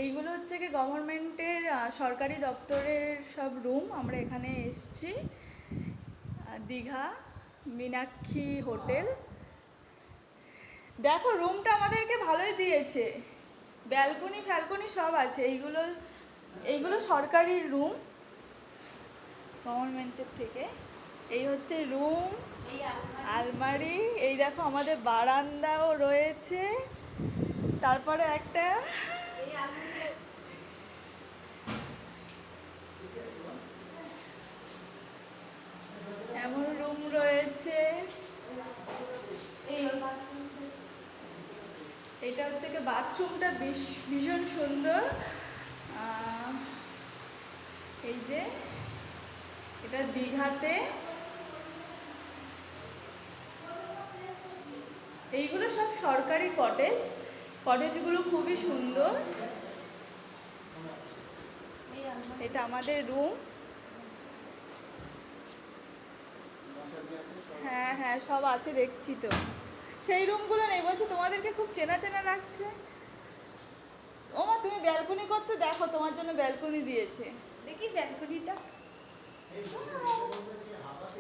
এইগুলো হচ্ছে কি গভর্নমেন্টের সরকারি দপ্তরের সব রুম। আমরা এখানে এসেছি, দীঘা মীনাক্ষী হোটেল। দেখো রুমটা আমাদেরকে ভালোই দিয়েছে, ব্যালকনি ফ্যালকনি সব আছে। এইগুলো এইগুলো সরকারি রুম গভর্নমেন্টের থেকে। এই হচ্ছে রুম, আলমারি। এই দেখো আমাদের বারান্দাও রয়েছে। তারপরে একটা এমন রুম রয়েছে। এটা হচ্ছে কি বাথরুমটা ভীষণ সুন্দর। এই যে এটা দীঘাতে। এইগুলো সব সরকারি কটেজ। কটেজগুলো খুবই সুন্দর। এটা আমাদের রুম। হ্যাঁ হ্যাঁ সব আছে, দেখছি তো। সেই রুমগুলো নেই, বলছি তোমাদেরকে খুব চেনা চেনা লাগছে। ও মা, তুমি ব্যালকনি করতে, দেখো তোমার জন্য ব্যালকনি দিয়েছে। দেখি ব্যালকনিটা।